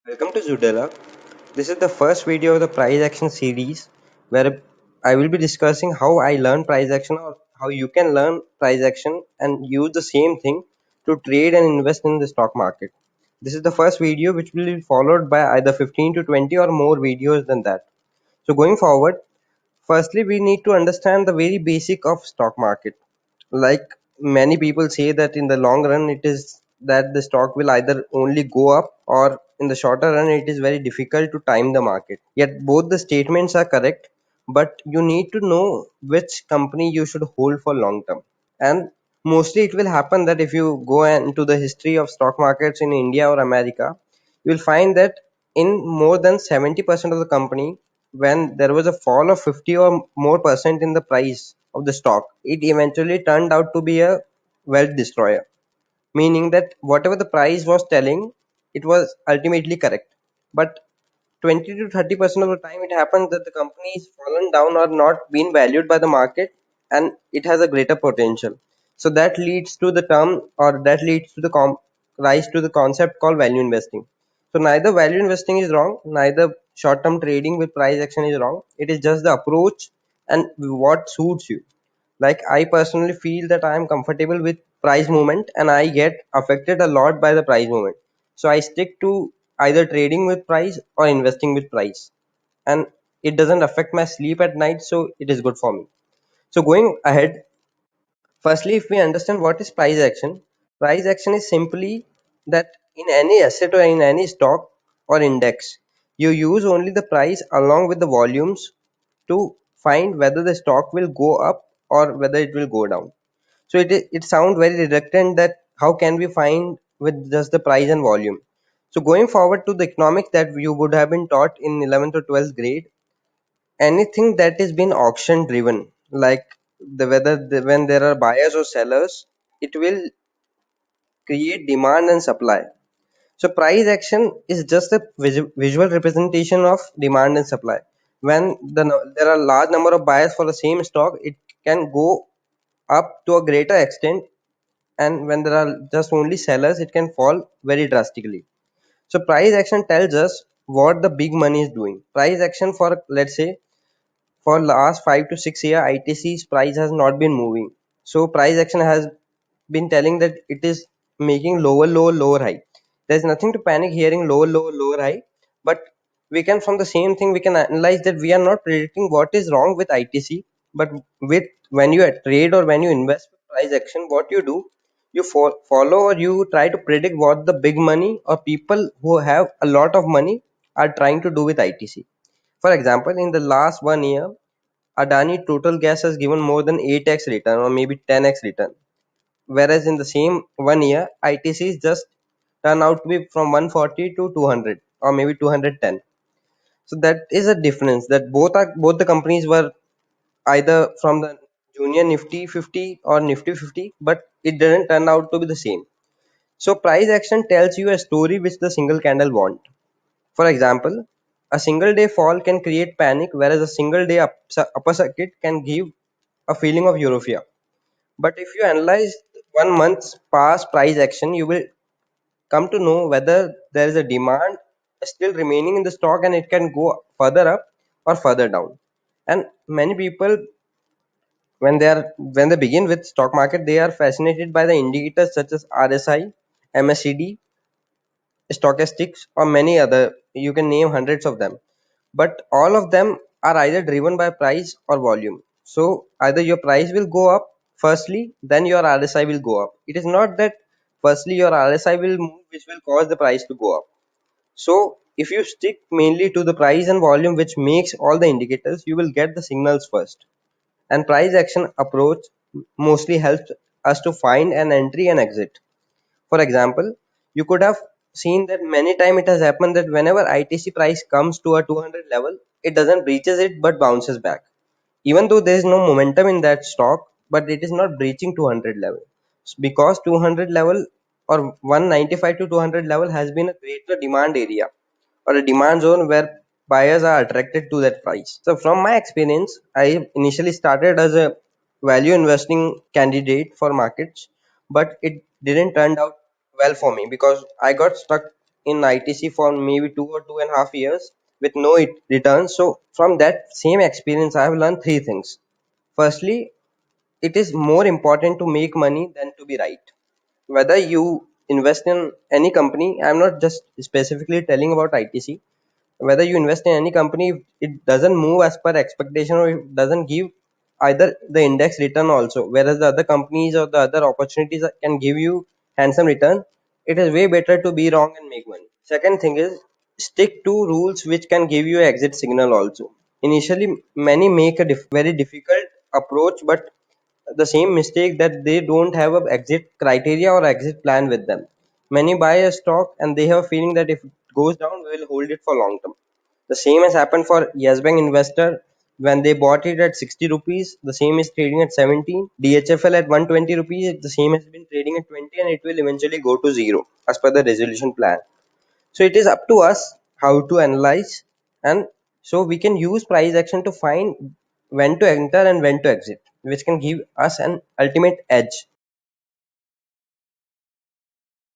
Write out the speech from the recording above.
Welcome to Zudella. This is the first video of the price action series where I will be discussing how I learn price action or how you can learn price action and use the same thing to trade and invest in the stock market. This is the first video which will be followed by either 15 to 20 or more videos than that. So going forward, firstly we need to understand the very basic of stock market. Like many people say that in the long run it is that the stock will either only go up or in the shorter run it is very difficult to time the market. Yet both the statements are correct, but you need to know which company you should hold for long term. And mostly it will happen that if you go into the history of stock markets in India or America, you will find that in more than 70% of the company, when there was a fall of 50 or more percent in the price of the stock, it eventually turned out to be a wealth destroyer, meaning that whatever the price was telling, it was ultimately correct. But 20 to 30% of the time it happens that the company is fallen down or not been valued by the market, and it has a greater potential. So that leads to the term, or that leads to the rise to the concept called value investing. So neither value investing is wrong, neither short term trading with price action is wrong. It is just the approach and what suits you. Like I personally feel that I am comfortable with price movement and I get affected a lot by the price movement. So I stick to either trading with price or investing with price. And it doesn't affect my sleep at night, so it is good for me. So going ahead, firstly, if we understand what is price action is simply that in any asset or in any stock or index, you use only the price along with the volumes to find whether the stock will go up or whether it will go down. So it sounds very reluctant that how can we find with just the price and volume. So going forward to the economics that you would have been taught in 11th or 12th grade, anything that is been auction driven, like when there are buyers or sellers, it will create demand and supply. So price action is just a visual representation of demand and supply. When there are large number of buyers for the same stock, it can go up to a greater extent, and when there are just only sellers, it can fall very drastically. So price action tells us what the big money is doing. Price action, for let's say, for last 5 to 6 years, ITC's price has not been moving. So price action has been telling that it is making lower, lower, lower high. There's nothing to panic hearing lower, lower, lower high. But we can, from the same thing, we can analyze that we are not predicting what is wrong with ITC, but with when you trade or when you invest with price action, what you do, you follow or you try to predict what the big money or people who have a lot of money are trying to do with ITC. For example, in the last 1 year, Adani Total Gas has given more than 8x return or maybe 10x return. Whereas in the same 1 year, ITC is just turned out to be from 140 to 200 or maybe 210. So that is a difference that both the companies were either from the junior Nifty 50 or Nifty 50, but it didn't turn out to be the same. So price action tells you a story which the single candle won't. For example, a single day fall can create panic, whereas a single day upper circuit can give a feeling of euphoria. But if you analyze 1 month's past price action, you will come to know whether there is a demand still remaining in the stock and it can go further up or further down. And many people, when they begin with stock market, they are fascinated by the indicators such as RSI, MACD, stochastics, or many other. You can name hundreds of them, but all of them are either driven by price or volume. So either your price will go up firstly, then your RSI will go up. It is not that firstly your RSI will move which will cause the price to go up. So if you stick mainly to the price and volume which makes all the indicators, you will get the signals first. And price action approach mostly helps us to find an entry and exit. For example, you could have seen that many times it has happened that whenever ITC price comes to a 200 level, it doesn't breaches it but bounces back. Even though there is no momentum in that stock, but it is not breaching 200 level because 200 level or 195 to 200 level has been a greater demand area or a demand zone where buyers are attracted to that price. So from my experience, I initially started as a value investing candidate for markets, but it didn't turn out well for me because I got stuck in ITC for maybe 2 or 2.5 years with no returns. So from that same experience, I have learned three things. Firstly, it is more important to make money than to be right. Whether you invest in any company, I'm not just specifically telling about ITC. Whether you invest in any company, if it doesn't move as per expectation or it doesn't give either the index return also, whereas the other companies or the other opportunities can give you handsome return, it is way better to be wrong and make money. Second thing is, stick to rules which can give you exit signal also. Initially, many make a very difficult approach, but the same mistake that they don't have a exit criteria or exit plan with them. Many buy a stock and they have a feeling that if it goes down, we will hold it for long term. The same has happened for Yes Bank investor when they bought it at 60 rupees. The same is trading at 17. DHFL at 120 rupees. The same has been trading at 20 and it will eventually go to zero as per the resolution plan. So it is up to us how to analyze, and so we can use price action to find when to enter and when to exit, which can give us an ultimate edge.